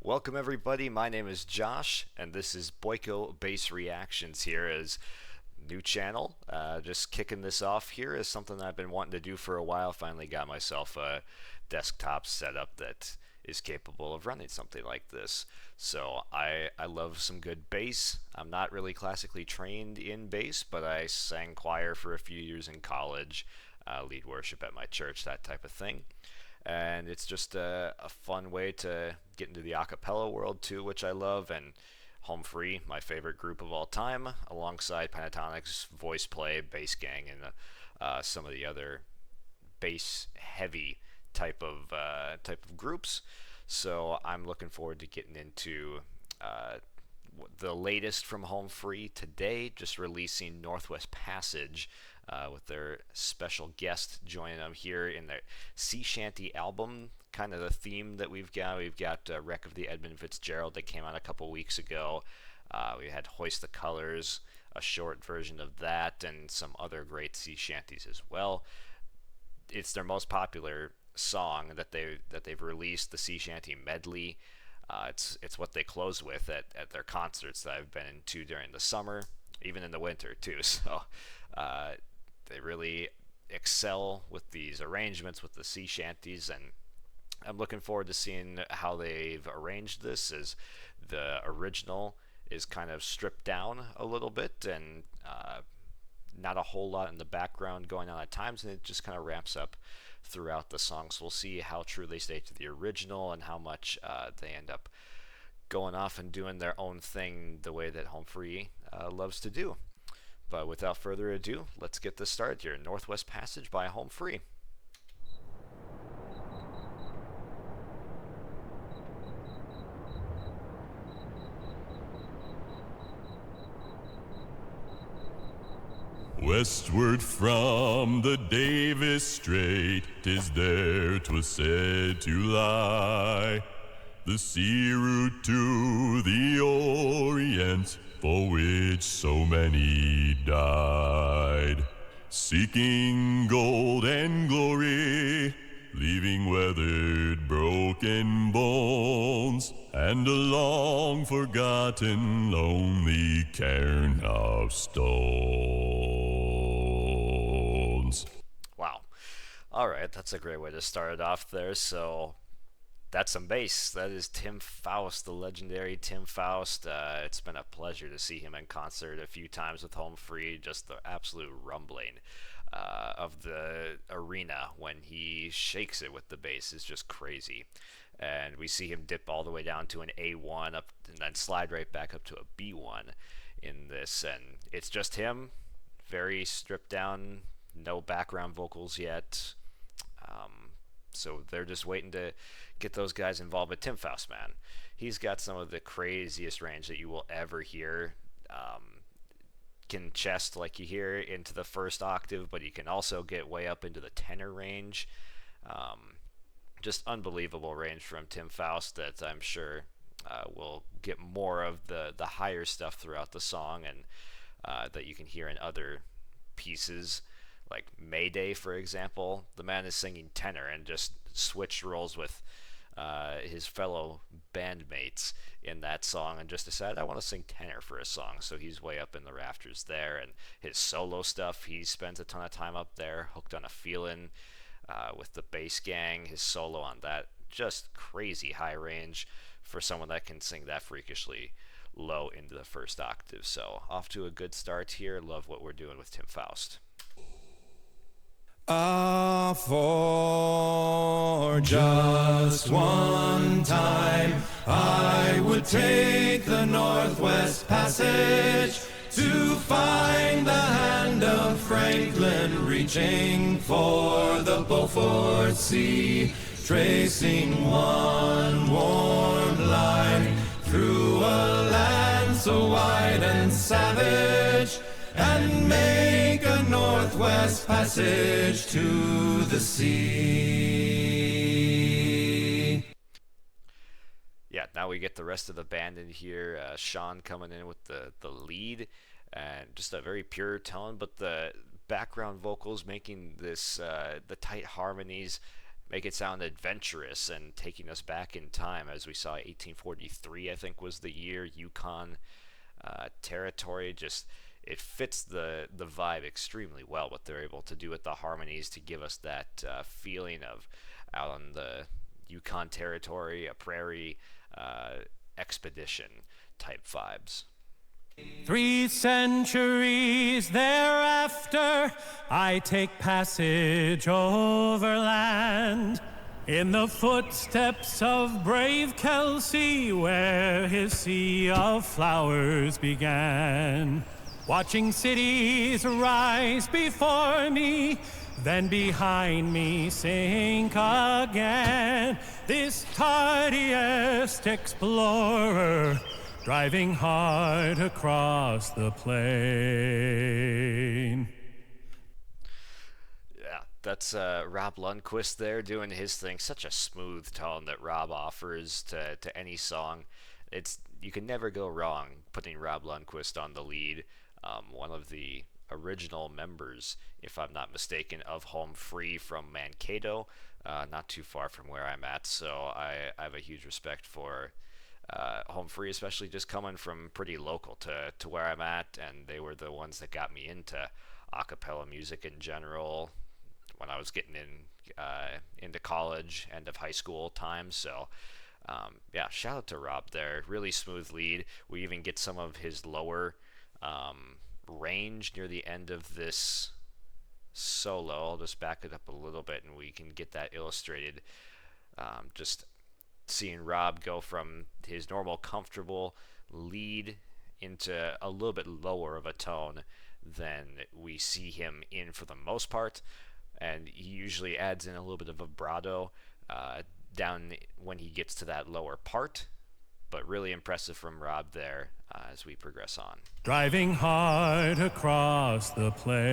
Welcome everybody, my name is Josh, and this is Boyko Bass Reactions here as new channel. Just kicking this off here is something I've been wanting to do for a while. Finally got myself a desktop setup that is capable of running something like this. So I love some good bass. I'm not really classically trained in bass, but I sang choir for a few years in college, lead worship at my church, that type of thing. And it's just a fun way to get into the a cappella world too, which I love. And Home Free, my favorite group of all time, alongside Pentatonics, Voice Play, Bass Gang, and some of the other bass heavy type of groups. So I'm looking forward to getting into the latest from Home Free today, just releasing Northwest Passage with their special guest joining them here in their sea shanty album. Kind of the theme that we've got. We've got Wreck of the Edmund Fitzgerald that came out a couple weeks ago. We had Hoist the Colors, a short version of that, and some other great sea shanties as well. It's their most popular song that they've released, the sea shanty medley. It's what they close with at their concerts that I've been into during the summer, even in the winter too. So they really excel with these arrangements with the sea shanties, and I'm looking forward to seeing how they've arranged this. As the original is kind of stripped down a little bit, and not a whole lot in the background going on at times, and it just kind of ramps up throughout the song. So we'll see how true they stay to the original and how much they end up going off and doing their own thing the way that Home Free loves to do. But without further ado, let's get this started here. Northwest Passage by Home Free. Westward from the Davis Strait, 'tis there 'twas said to lie, the sea route to the Orient, for which so many died, seeking gold and glory, leaving weathered, broken bones, and a long forgotten, lonely cairn of stones. Wow. Alright, that's a great way to start it off there. So that's some bass. That is Tim Foust, the legendary Tim Foust. It's been a pleasure to see him in concert a few times with Home Free. Just the absolute rumbling of the arena when he shakes it with the bass is just crazy. And we see him dip all the way down to an A1 up and then slide right back up to a B1 in this. And it's just him, very stripped down, no background vocals yet. So they're just waiting to get those guys involved. But Tim Foust, man, he's got some of the craziest range that you will ever hear. Can chest, like you hear, into the first octave, but he can also get way up into the tenor range. Just unbelievable range from Tim Foust that I'm sure we'll get more of the higher stuff throughout the song, and that you can hear in other pieces. Like Mayday, for example, the man is singing tenor and just switched roles with his fellow bandmates in that song and just decided, I want to sing tenor for a song. So he's way up in the rafters there. And his solo stuff, he spends a ton of time up there, Hooked on a Feeling with the Bass Gang, his solo on that, just crazy high range for someone that can sing that freakishly low into the first octave. So off to a good start here. Love what we're doing with Tim Foust. Ah, for just one time I would take the Northwest Passage to find the hand of Franklin reaching for the Beaufort Sea, tracing one warm line through a land so wide and savage, and make a Northwest Passage to the sea. Yeah, now we get the rest of the band in here. Sean coming in with the lead, and just a very pure tone, but the background vocals making this the tight harmonies make it sound adventurous and taking us back in time, as we saw 1843, I think was the year, Yukon territory. Just it fits the vibe extremely well, what they're able to do with the harmonies to give us that feeling of out on the Yukon territory, a prairie expedition type vibes. 3 centuries thereafter, I take passage overland in the footsteps of brave Kelsey, where his sea of flowers began. Watching cities rise before me, then behind me sink again. This tardiest explorer, driving hard across the plain. Yeah, that's Rob Lundquist there doing his thing. Such a smooth tone that Rob offers to any song. You can never go wrong putting Rob Lundquist on the lead. One of the original members, if I'm not mistaken, of Home Free from Mankato, not too far from where I'm at. So I have a huge respect for Home Free, especially just coming from pretty local to where I'm at, and they were the ones that got me into a cappella music in general when I was getting into college, end of high school time. So yeah, shout out to Rob there. Really smooth lead. We even get some of his lower range near the end of this solo. I'll just back it up a little bit and we can get that illustrated. Just seeing Rob go from his normal comfortable lead into a little bit lower of a tone than we see him in for the most part, and he usually adds in a little bit of vibrato down when he gets to that lower part, but really impressive from Rob there as we progress on. Driving hard across the plain.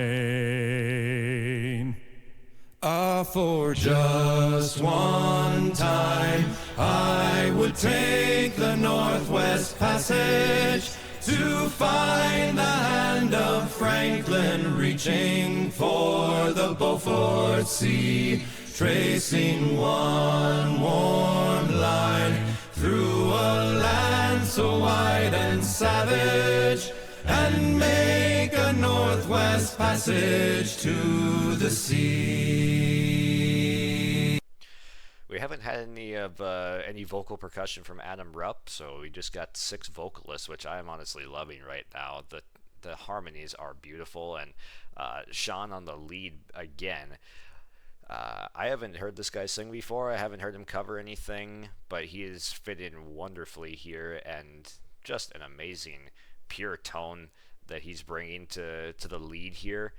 For just one time, I would take the Northwest Passage to find the hand of Franklin reaching for the Beaufort Sea, tracing one warm line through a land so wide and savage, and make a Northwest Passage to the sea. We haven't had any vocal percussion from Adam Rupp, so we just got 6 vocalists, which I am honestly loving right now. The harmonies are beautiful, and Sean on the lead again. I haven't heard this guy sing before. I haven't heard him cover anything, but he is fit in wonderfully here, and just an amazing pure tone that he's bringing to the lead here,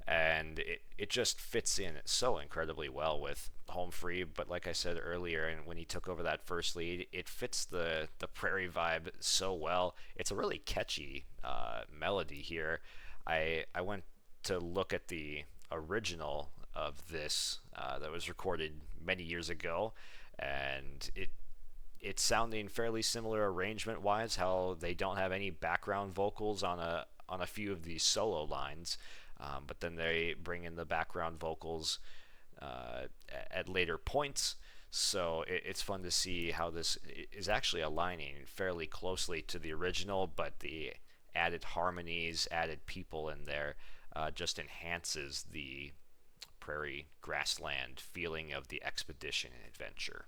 and it just fits in so incredibly well with Home Free. But like I said earlier, and when he took over that first lead, it fits the prairie vibe so well. It's a really catchy melody here. I went to look at the original of this that was recorded many years ago, and it's sounding fairly similar arrangement wise, how they don't have any background vocals on a few of these solo lines, but then they bring in the background vocals at later points. So it's fun to see how this is actually aligning fairly closely to the original, but the added harmonies, added people in there just enhances the prairie grassland feeling of the expedition and adventure.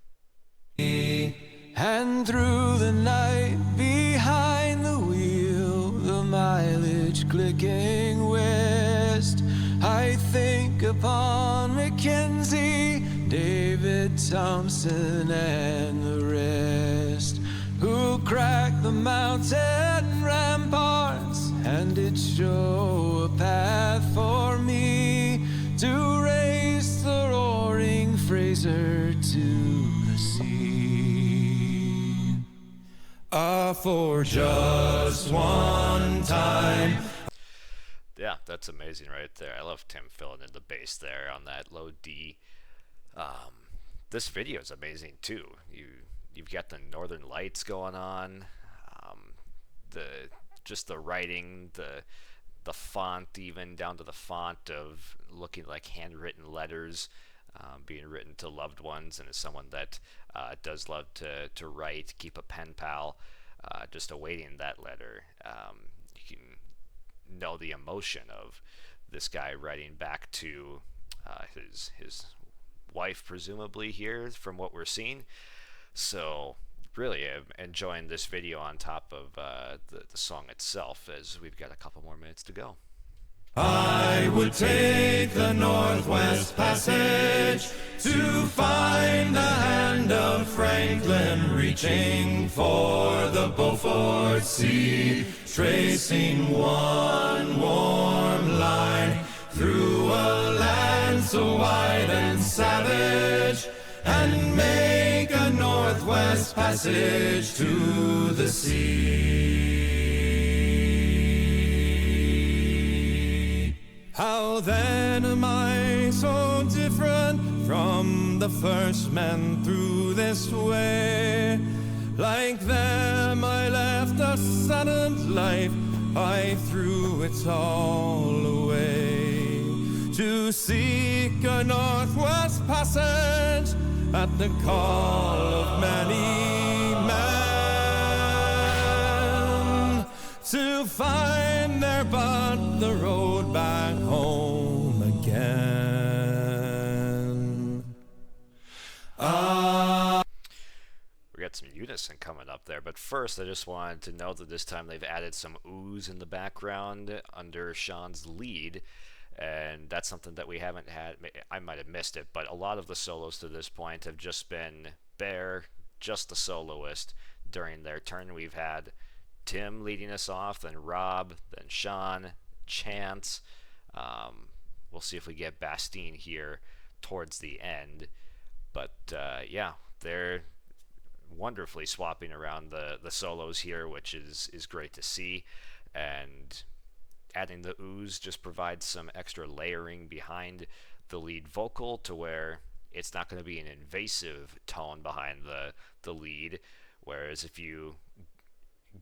And through the night, behind the wheel, the mileage clicking west, I think upon Mackenzie, David Thompson, and the rest, who cracked the mountain ramparts and did show a path for me to race the roaring Fraser to the sea. For just one time. Yeah, that's amazing right there. I love Tim filling in the bass there on that low D. This video is amazing too. You've got the Northern Lights going on. The writing, the font, even down to the font of looking like handwritten letters. being written to loved ones, and as someone that does love to write, keep a pen pal, just awaiting that letter, you can know the emotion of this guy writing back to his wife, presumably here from what we're seeing. So really I'm enjoying this video on top of the song itself, as we've got a couple more minutes to go. I would take the Northwest Passage to find the hand of Franklin, reaching for the Beaufort Sea, tracing one warm line through a land so wide and savage, and make a Northwest Passage to the sea. How then am I so different from the first men through this way? Like them I left a saddened life, I threw it all away, to seek a Northwest Passage at the call of many men, to find there but the road back home again. We got some unison coming up there, but first I just wanted to note that this time they've added some ooze in the background under Sean's lead, and that's something that we haven't had. I might have missed it, but a lot of the solos to this point have just been Bear, just the soloist. During their turn we've had Tim leading us off, then Rob, then Sean, Chance. We'll see if we get Bastine here towards the end. But yeah, they're wonderfully swapping around the solos here, which is great to see. And adding the ooze just provides some extra layering behind the lead vocal, to where it's not going to be an invasive tone behind the lead. Whereas if you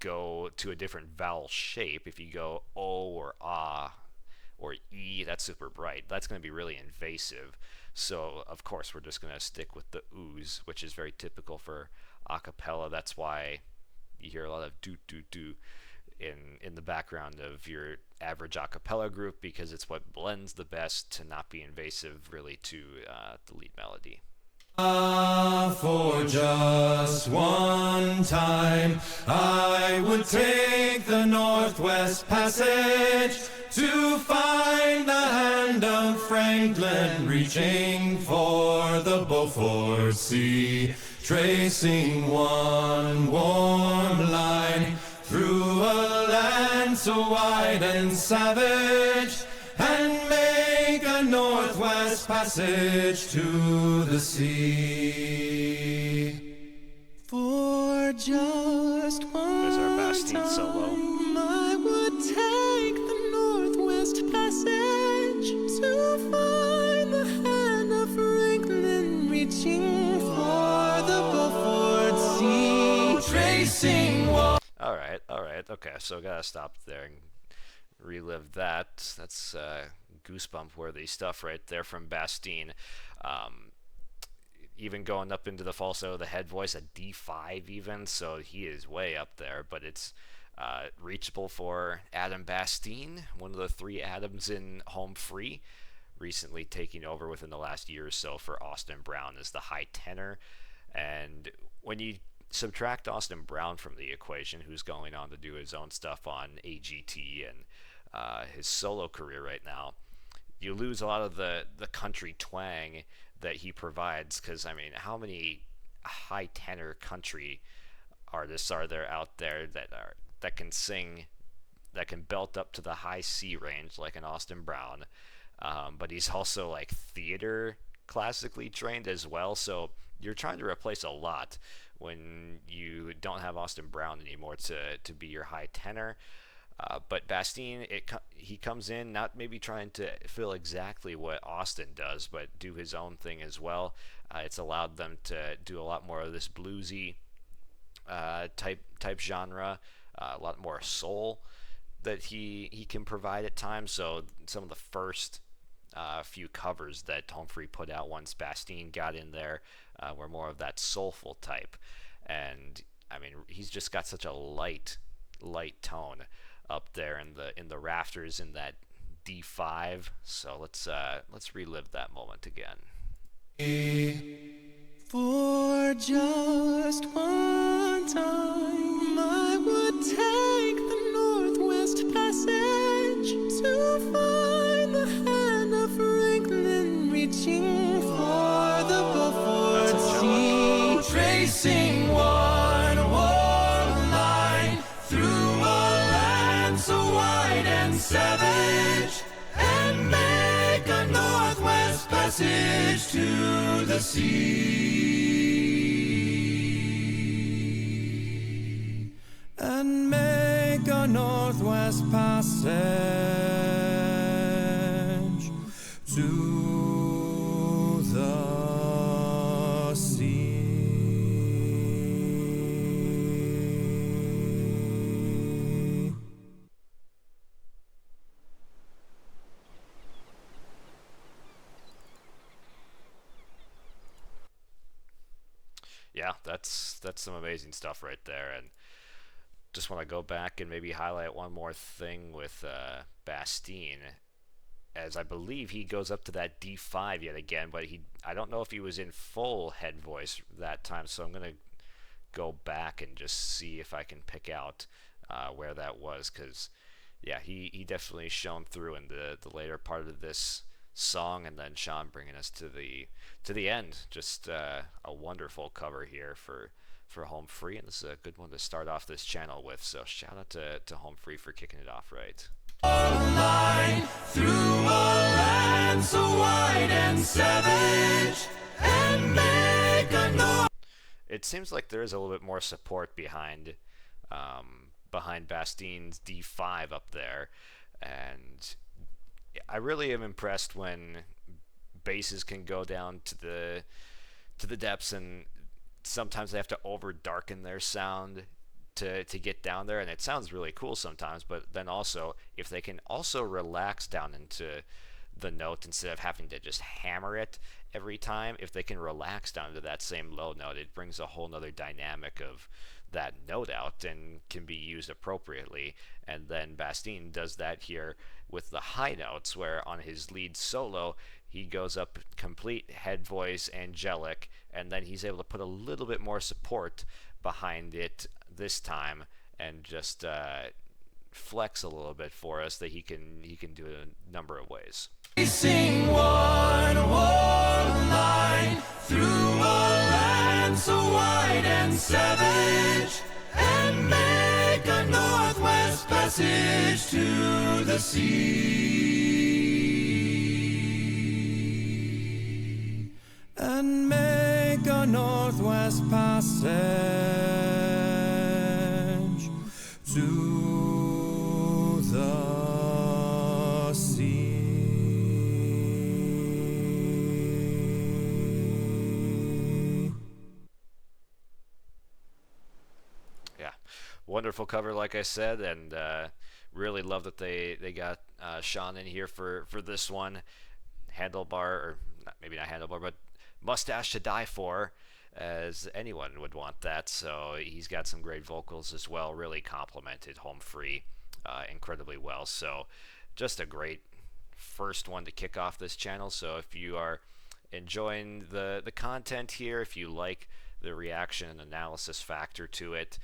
go to a different vowel shape, if you go O or Ah or E, that's super bright. That's going to be really invasive. So of course we're just going to stick with the ooze, which is very typical for a cappella. That's why you hear a lot of do do do in the background of your average a cappella group, because it's what blends the best to not be invasive really to the lead melody. For just one time I would take the Northwest Passage to find the hand of Franklin, reaching for the Beaufort Sea, tracing one warm line through a land so wide and savage, and make a Northwest Passage to the sea. For just one There's our Bastine solo. I would take the Northwest Passage to find the hand of Franklin, reaching for the Beaufort Sea, tracing one. All right, okay, so gotta stop there and relive that. That's goosebump worthy stuff right there from Bastine. Even going up into the falsetto, the head voice, a D5 even, so he is way up there, but it's reachable for Adam Bastine, one of the three Adams in Home Free, recently taking over within the last year or so for Austin Brown as the high tenor. And when you subtract Austin Brown from the equation, who's going on to do his own stuff on AGT and his solo career right now, you lose a lot of the country twang that he provides. Because I mean, how many high tenor country artists are there out there that can sing, that can belt up to the high C range like an Austin Brown, but he's also like theater classically trained as well, so you're trying to replace a lot when you don't have Austin Brown anymore to be your high tenor. But Bastine, he comes in not maybe trying to fill exactly what Austin does, but do his own thing as well. It's allowed them to do a lot more of this bluesy type genre, a lot more soul that he can provide at times. So some of the first few covers that Humphrey put out once Bastine got in there were more of that soulful type. And I mean, he's just got such a light tone up there in the rafters in that D5. So let's relive that moment again. For just one time, I would take the Northwest Passage to find the hand of Franklin reaching for the Beaufort Sea, tracing one warm line through a land so wide and savage, and make a Northwest Passage to the sea. And make a Northwest Passage to the sea. Yeah, that's some amazing stuff right there. And just want to go back and maybe highlight one more thing with Bastine, as I believe he goes up to that D5 yet again, but I don't know if he was in full head voice that time, so I'm gonna go back and just see if I can pick out where that was, because yeah, he definitely shone through in the later part of this song, and then Sean bringing us to the end. Just a wonderful cover here for Home Free, and this is a good one to start off this channel with. So shout out to Home Free for kicking it off right. Line through a land so wide and savage, and make a noise. It seems like there is a little bit more support behind Bastine's D5 up there, and I really am impressed when basses can go down to the depths, and sometimes they have to over darken their sound to get down there, and it sounds really cool sometimes. But then also, if they can also relax down into the note instead of having to just hammer it every time, if they can relax down to that same low note, it brings a whole nother dynamic of that note out and can be used appropriately. And then Bastine does that here with the high notes, where on his lead solo he goes up complete head voice angelic, and then he's able to put a little bit more support behind it this time and just flex a little bit for us that he can do it a number of ways. Sing one warm line through a land so wide and savage, and make a Northwest Passage to the sea. And make a Northwest Passage to the sea. Yeah, wonderful cover, like I said, and really love that they got Sean in here for this one. Handlebar, or maybe not handlebar, but mustache to die for, as anyone would want that. So he's got some great vocals as well, really complimented Home Free incredibly well. So just a great first one to kick off this channel. So if you are enjoying the content here, if you like the reaction and analysis factor to it,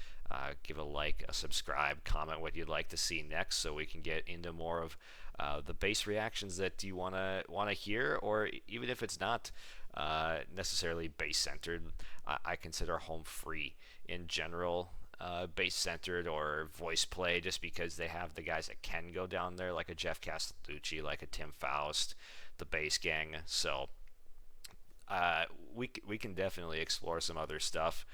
give a like, a subscribe, comment what you'd like to see next, so we can get into more of the bass reactions that you want to hear, or even if it's not necessarily bass centered. I consider Home Free in general bass centered or voice play, just because they have the guys that can go down there, like a Jeff Castellucci, like a Tim Foust, the Bass Gang. So we can definitely explore some other stuff,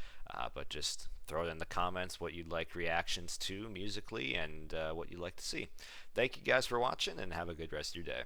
but just throw it in the comments what you'd like reactions to musically, and what you'd like to see. Thank you guys for watching, and have a good rest of your day.